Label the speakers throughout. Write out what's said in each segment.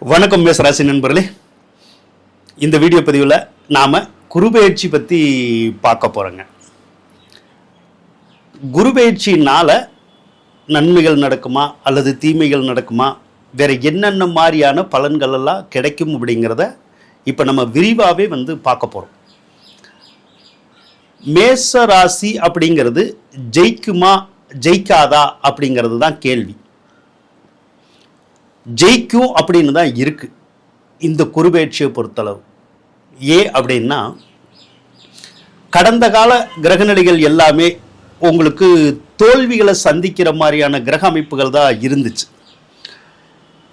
Speaker 1: வணக்கம் மேசராசி நண்பர்களே. இந்த வீடியோ பதிவில் நாம் குருபெயர்ச்சி பற்றி பார்க்க போகிறோங்க. குருபெயர்ச்சினால் நன்மைகள் நடக்குமா அல்லது தீமைகள் நடக்குமா, வேறு என்னென்ன மாதிரியான பலன்கள் எல்லாம் கிடைக்கும் அப்படிங்கிறத இப்போ நம்ம விரிவாகவே பார்க்க போகிறோம். மேசராசி அப்படிங்கிறது ஜெயிக்குமா ஜெயிக்காதா அப்படிங்கிறது தான் கேள்வி. ஜெயிக்கும் அப்படின்னு தான் இருக்கு இந்த குருபெயர்ச்சியை பொறுத்தளவு. அப்படின்னா கடந்த கால கிரகநிலைகள் எல்லாமே உங்களுக்கு தோல்விகளை சந்திக்கிற மாதிரியான கிரக அமைப்புகள் தான் இருந்துச்சு.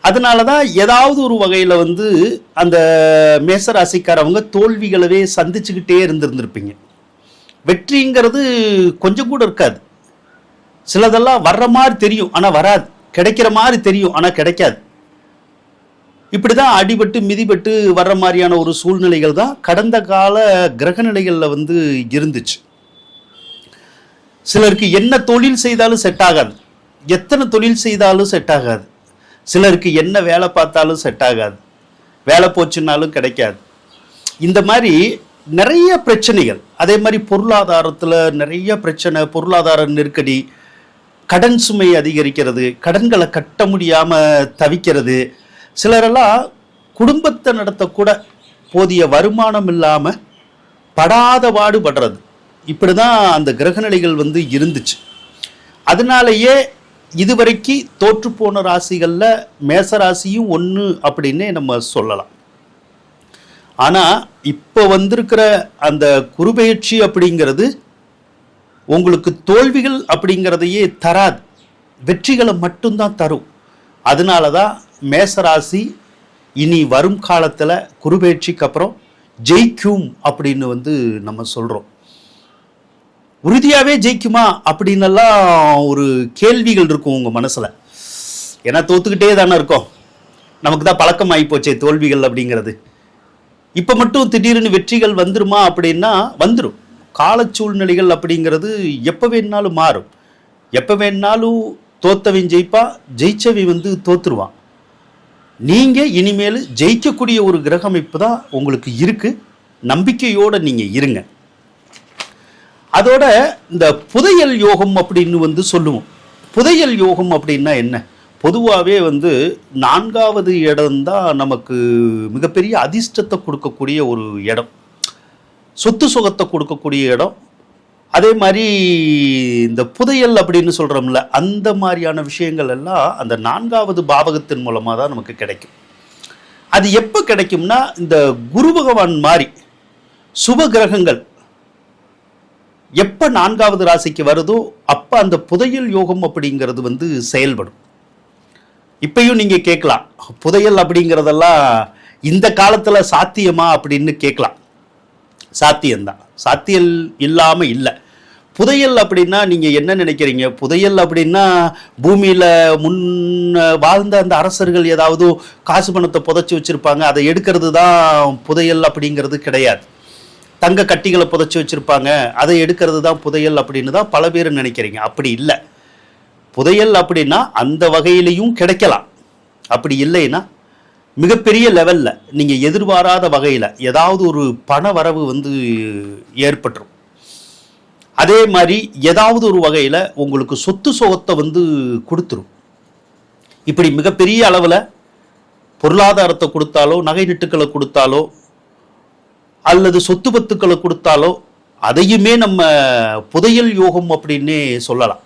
Speaker 1: அதனால தான் ஏதாவது ஒரு வகையில் அந்த மேசராசிக்காரவங்க தோல்விகளவே சந்திச்சுக்கிட்டே இருந்திருப்பீங்க. வெற்றிங்கிறது கொஞ்சம் கூட இருக்காது. சிலதெல்லாம் வர்ற மாதிரி தெரியும் ஆனால் வராது, கிடைக்கிற மாதிரி தெரியும் ஆனால் கிடைக்காது. இப்படிதான் அடிபட்டு மிதிபட்டு வர்ற மாதிரியான ஒரு சூழ்நிலைகள் தான் கடந்த கால கிரகநிலைகளில் இருந்துச்சு. சிலருக்கு என்ன தொழில் செய்தாலும் செட் ஆகாது, எத்தனை தொழில் செய்தாலும் செட் ஆகாது. சிலருக்கு என்ன வேலை பார்த்தாலும் செட் ஆகாது, வேலை போச்சுன்னாலும் கிடைக்காது. இந்த மாதிரி நிறைய பிரச்சனைகள். அதே மாதிரி பொருளாதாரத்தில் நிறைய பிரச்சனை, பொருளாதார நெருக்கடி, கடன் சுமை அதிகரிக்கிறது, கடன்களை கட்ட முடியாமல் தவிக்கிறது. சிலரெல்லாம் குடும்பத்தை நடத்தக்கூட போதிய வருமானம் இல்லாமல் படாத பாடுபடுறது. இப்படி தான் அந்த கிரகநிலைகள் இருந்துச்சு. அதனாலேயே இதுவரைக்கு தோற்றுப்போன ராசிகளில் மேசராசியும் ஒன்று அப்படின்னே நம்ம சொல்லலாம். ஆனால் இப்போ வந்திருக்கிற அந்த குருபெயர்ச்சி அப்படிங்கிறது உங்களுக்கு தோல்விகள் அப்படிங்கிறதையே தராது, வெற்றிகளை மட்டும்தான் தரும். அதனால தான் மேசராசி இனி வரும் காலத்தில் குருபெயர்ச்சிக்கு அப்புறம் ஜெயிக்கும் அப்படின்னு நம்ம சொல்கிறோம். உறுதியாகவே ஜெயிக்குமா அப்படின்னெல்லாம் ஒரு கேள்விகள் இருக்கும் உங்கள் மனசில். ஏன்னா தோத்துக்கிட்டே தானே இருக்கோம், நமக்கு தான் பழக்கம் ஆகி போச்சே தோல்விகள் அப்படிங்கிறது. இப்போ மட்டும் திடீர்னு வெற்றிகள் வந்துருமா அப்படின்னா வந்துடும். கால சூழ்நிலைகள் அப்படிங்கிறது எப்போ வேணாலும் மாறும். எப்போ வேணாலும் தோத்தவன் ஜெயிப்பா, ஜெயிச்சவன் தோத்துருவான். நீங்கள் இனிமேல் ஜெயிக்கக்கூடிய ஒரு கிரக அமைப்பு தான் உங்களுக்கு இருக்கு. நம்பிக்கையோடு நீங்கள் இருங்க. அதோட இந்த புதையல் யோகம் அப்படின்னு சொல்லுவோம். புதையல் யோகம் அப்படின்னா என்ன? பொதுவாகவே 4வது இடம்தான் நமக்கு மிகப்பெரிய அதிர்ஷ்டத்தை கொடுக்கக்கூடிய ஒரு இடம், சொத்து சுகத்தை கொடுக்கக்கூடிய இடம். அதே மாதிரி இந்த புதையல் அப்படின்னு சொல்கிறோம்ல, அந்த மாதிரியான விஷயங்கள் எல்லாம் அந்த 4வது பாவகத்தின் மூலமாக தான் நமக்கு கிடைக்கும். அது எப்போ கிடைக்கும்னா, இந்த குரு பகவான் மாதிரி சுப கிரகங்கள் எப்போ 4வது ராசிக்கு வருதோ அப்போ அந்த புதையல் யோகம் அப்படிங்கிறது செயல்படும். இப்பயும் நீங்கள் கேட்கலாம், புதையல் அப்படிங்கிறதெல்லாம் இந்த காலத்தில் சாத்தியமா அப்படின்னு கேட்கலாம். சாத்தியம்தான், சாத்தியம் இல்லாமல் இல்லை. புதையல் அப்படின்னா நீங்கள் என்ன நினைக்கிறீங்க? புதையல் அப்படின்னா பூமியில் முன் வாழ்ந்த அந்த அரசர்கள் ஏதாவது காசு பணத்தை புதைச்சி வச்சுருப்பாங்க, அதை எடுக்கிறது தான் புதையல் அப்படிங்கிறது கிடையாது. தங்க கட்டிகளை புதைச்சி வச்சுருப்பாங்க, அதை எடுக்கிறது தான் புதையல் அப்படின்னு தான் பல பேர் நினைக்கிறீங்க. அப்படி இல்லை. புதையல் அப்படின்னா அந்த வகையிலையும் கிடைக்கலாம். அப்படி இல்லைன்னா மிகப்பெரிய லெவலில் நீங்கள் எதிர்பாராத வகையில் ஏதாவது ஒரு பண வரவு ஏற்பட்டுரும். அதே மாதிரி ஏதாவது ஒரு வகையில் உங்களுக்கு சொத்து சுகத்தை கொடுத்துரும். இப்படி மிகப்பெரிய அளவில் பொருளாதாரத்தை கொடுத்தாலோ, நகை நட்டுக்களை கொடுத்தாலோ, அல்லது சொத்து பத்துக்களை கொடுத்தாலோ, அதையுமே நம்ம புதையல் யோகம் அப்படின்னே சொல்லலாம்.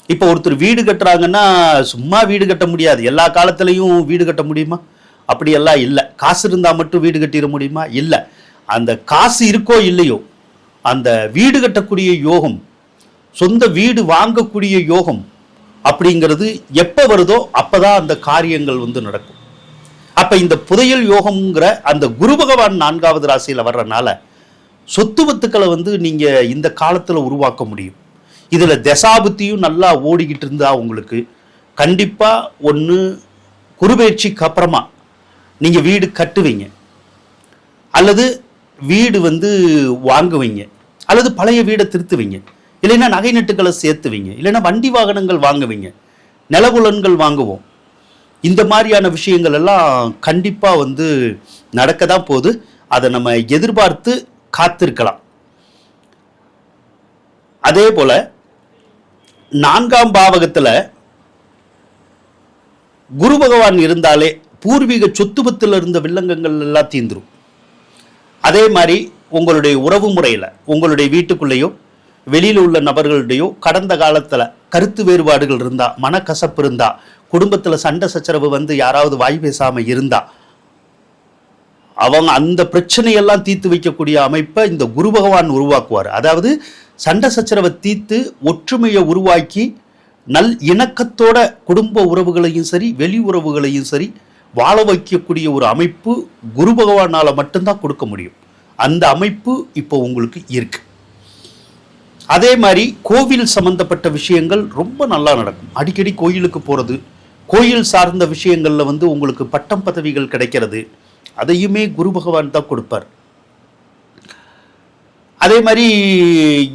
Speaker 1: இப்போ ஒருத்தர் வீடு கட்டுறாங்கன்னா சும்மா வீடு கட்ட முடியாது. எல்லா காலத்துலேயும் வீடு கட்ட முடியுமா? அப்படியெல்லாம் இல்லை. காசு இருந்தால் மட்டும் வீடு கட்டிட முடியுமா? இல்லை. அந்த காசு இருக்கோ இல்லையோ, அந்த வீடு கட்டக்கூடிய யோகம், சொந்த வீடு வாங்கக்கூடிய யோகம் அப்படிங்கிறது எப்போ வருதோ அப்போதான் அந்த காரியங்கள் நடக்கும். அப்போ இந்த புதையல் யோகம்ங்கிற அந்த குரு பகவான் 4வது ராசியில் வர்றதுனால சொத்து பத்துக்களை நீங்கள் இந்த காலத்தில் உருவாக்க முடியும். இதில் தசாபுத்தியும் நல்லா ஓடிக்கிட்டு இருந்தா உங்களுக்கு கண்டிப்பாக ஒன்று குருபெயர்ச்சிக்கு அப்புறமா நீங்கள் வீடு கட்டுவீங்க, அல்லது வீடு வாங்குவீங்க, அல்லது பழைய வீடை திருத்துவீங்க, இல்லைன்னா நகை நட்டுக்களை சேர்த்துவீங்க, இல்லைன்னா வண்டி வாகனங்கள் வாங்குவீங்க, நிலபுலன்கள் வாங்குவோம். இந்த மாதிரியான விஷயங்கள் எல்லாம் கண்டிப்பாக வந்து நடக்க தான் போகுது. அதை நம்ம எதிர்பார்த்து காத்திருக்கலாம். அதே போல 4ஆம் பாவகத்தில் குரு பகவான் இருந்தாலே பூர்வீக சொத்துபத்தில் இருந்த வில்லங்கங்கள் எல்லாம் தீந்துரும். அதே மாதிரி உங்களுடைய உறவு முறையில் உங்களுடைய வீட்டுக்குள்ளேயோ வெளியில் உள்ள நபர்களுடையோ கடந்த காலத்தில் கருத்து வேறுபாடுகள் இருந்தா, மனக்கசப்பு இருந்தா, குடும்பத்தில் சண்டை சச்சரவு வந்து யாராவது வாய் பேசாமல் இருந்தா, அவங்க அந்த பிரச்சனையெல்லாம் தீர்த்து வைக்கக்கூடிய அமைப்பை இந்த குரு பகவான் உருவாக்குவார். அதாவது சண்டை சச்சரவை தீர்த்து ஒற்றுமையை உருவாக்கி நல் இணக்கத்தோட குடும்ப உறவுகளையும் சரி வெளி உறவுகளையும் சரி வாழ வைக்கக்கூடிய ஒரு அமைப்பு குரு பகவானால் மட்டும்தான் கொடுக்க முடியும். அந்த அமைப்பு இப்போ உங்களுக்கு இருக்கு. அதே மாதிரி கோவில் சம்பந்தப்பட்ட விஷயங்கள் ரொம்ப நல்லா நடக்கும். அடிக்கடி கோயிலுக்கு போகிறது, கோயில் சார்ந்த விஷயங்களில் வந்து உங்களுக்கு பட்டம் பதவிகள் கிடைக்கிறது, அதையுமே குரு பகவான் தான் கொடுப்பார். அதே மாதிரி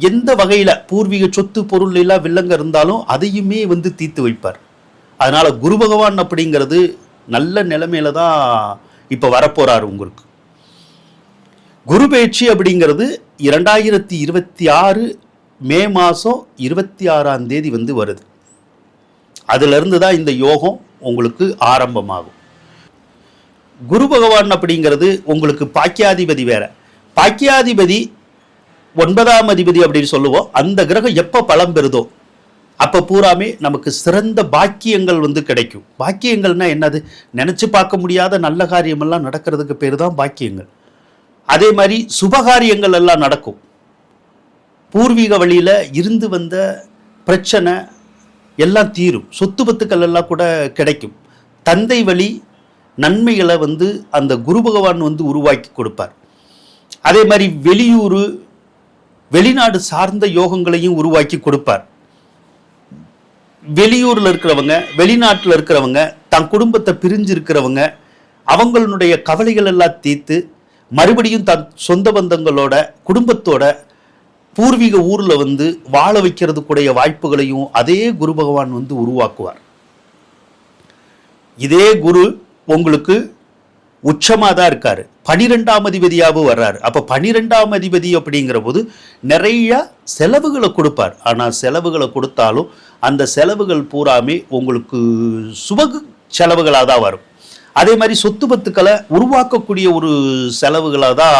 Speaker 1: எந்த வகையில் பூர்வீக சொத்து பொருள் எல்லாம் வில்லங்க இருந்தாலும் அதையுமே வந்து தீர்த்து வைப்பார். அதனால் குரு பகவான் அப்படிங்கிறது நல்ல நிலைமையில தான் இப்போ வரப்போறாரு. உங்களுக்கு குரு பயிற்சி அப்படிங்கிறது 2026 மே மாதம் 26ஆம் தேதி வந்து வருது. அதிலிருந்து தான் இந்த யோகம் உங்களுக்கு ஆரம்பமாகும். குரு பகவான் அப்படிங்கிறது உங்களுக்கு பாக்கியாதிபதி வேற. பாக்கியாதிபதி 9ஆம் அதிபதி அப்படின்னு சொல்லுவோம். அந்த கிரகம் எப்போ பலம் பெறுதோ அப்போ பூராமே நமக்கு சிறந்த பாக்கியங்கள் வந்து கிடைக்கும். பாக்கியங்கள்னா என்னது? நினச்சி பார்க்க முடியாத நல்ல காரியமெல்லாம் நடக்கிறதுக்கு பேர் தான் பாக்கியங்கள். அதே மாதிரி சுபகாரியங்கள் எல்லாம் நடக்கும். பூர்வீக வழியில் இருந்து வந்த பிரச்சனை எல்லாம் தீரும். சொத்து பத்துக்கள் எல்லாம் கூட கிடைக்கும். தந்தை வழி நன்மைகளை வந்து அந்த குரு பகவான் வந்து உருவாக்கி கொடுப்பார். அதே மாதிரி வெளியூர் வெளிநாடு சார்ந்த யோகங்களையும் உருவாக்கி கொடுப்பார். வெளியூரில் இருக்கிறவங்க வெளிநாட்டில் இருக்கிறவங்க தன் குடும்பத்தை பிரிஞ்சு இருக்கிறவங்க அவங்களுடைய கவலைகள் எல்லாம் தீர்த்து மறுபடியும் தன் சொந்த பந்தங்களோட குடும்பத்தோட பூர்வீக ஊரில் வந்து வாழ வைக்கிறதுக்குடைய வாய்ப்புகளையும் அதே குரு பகவான் வந்து உருவாக்குவார். இதே குரு உங்களுக்கு உச்சமாக தான் இருக்காரு. 12ஆம் அதிபதியாகவும் வர்றாரு. அப்போ 12ஆம் அதிபதி அப்படிங்கிற போது நிறைய செலவுகளை கொடுப்பார். ஆனால் செலவுகளை கொடுத்தாலும் அந்த செலவுகள் பூராமே உங்களுக்கு சுப செலவுகளாக தான் வரும். அதே மாதிரி சொத்து பத்துக்களை உருவாக்கக்கூடிய ஒரு செலவுகளாக தான்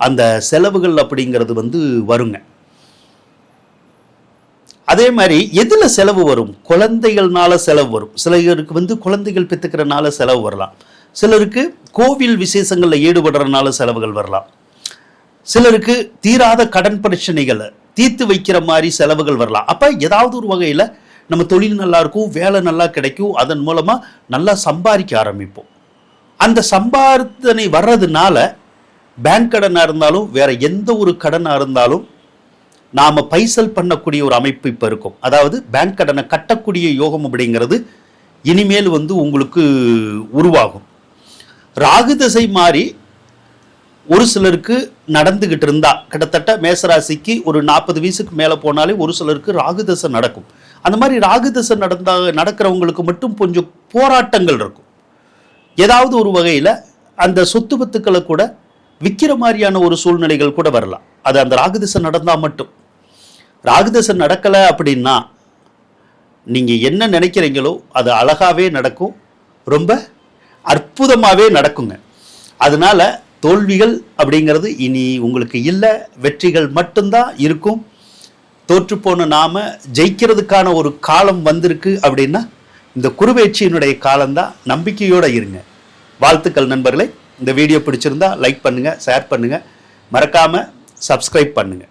Speaker 1: அந்த செலவுகள் அப்படிங்கிறது வந்து வருங்க. அதே மாதிரி எதில் செலவு வரும்? குழந்தைகள்னால செலவு வரும். சிலருக்கு வந்து குழந்தைகள் பெற்றுக்கிறனால செலவு வரலாம். சிலருக்கு கோவில் விசேஷங்களில் ஈடுபடுறதுனால செலவுகள் வரலாம். சிலருக்கு தீராத கடன் பிரச்சனைகளை தீர்த்து வைக்கிற மாதிரி செலவுகள் வரலாம். அப்போ ஏதாவது ஒரு வகையில் நம்ம தொழில் நல்லா இருக்கும், வேலை நல்லா கிடைக்கும், அதன் மூலமாக நல்லா சம்பாதிக்க ஆரம்பிப்போம். அந்த சம்பாதனை வர்றதுனால பேங்க் கடனாக இருந்தாலும் வேற எந்த ஒரு கடனாக இருந்தாலும் நாம் பைசல் பண்ணக்கூடிய ஒரு அமைப்பு இப்போ இருக்கும். அதாவது பேங்க் கடனை கட்டக்கூடிய யோகம் அப்படிங்கிறது இனிமேல் வந்து உங்களுக்கு உருவாகும். ராகு திசை மாறி ஒரு சிலருக்கு நடந்துகிட்டு இருந்தா கிட்டத்தட்ட மேசராசிக்கு ஒரு 40 வயசுக்கு மேலே போனாலே ஒரு சிலருக்கு ராகு திசை நடக்கும். அந்த மாதிரி ராகு திசை நடக்கிறவங்களுக்கு மட்டும் கொஞ்சம் போராட்டங்கள் இருக்கும். ஏதாவது ஒரு வகையில் அந்த சொத்து பத்துக்களை கூட விற்கிற மாதிரியான ஒரு சூழ்நிலைகள் கூட வரலாம். அது அந்த ராகு திசை நடந்தால் மட்டும். ராகு திசை நடக்கலை அப்படின்னா நீங்கள் என்ன நினைக்கிறீங்களோ அது அழகாகவே நடக்கும், ரொம்ப அற்புதமாகவே நடக்குங்க. அதனால தோல்விகள் அப்படிங்கிறது இனி உங்களுக்கு இல்லை, வெற்றிகள் மட்டும்தான் இருக்கும். தோற்றுப்போன நாம ஜெயிக்கிறதுக்கான ஒரு காலம் வந்திருக்கு அப்படின்னா இந்த குருபெயர்ச்சியினுடைய காலம்தான். நம்பிக்கையோடு இருங்க. வாழ்த்துக்கள் நண்பர்களே. இந்த வீடியோ பிடிச்சிருந்தா லைக் பண்ணுங்கள், ஷேர் பண்ணுங்கள், மறக்காமல் சப்ஸ்கிரைப் பண்ணுங்கள்.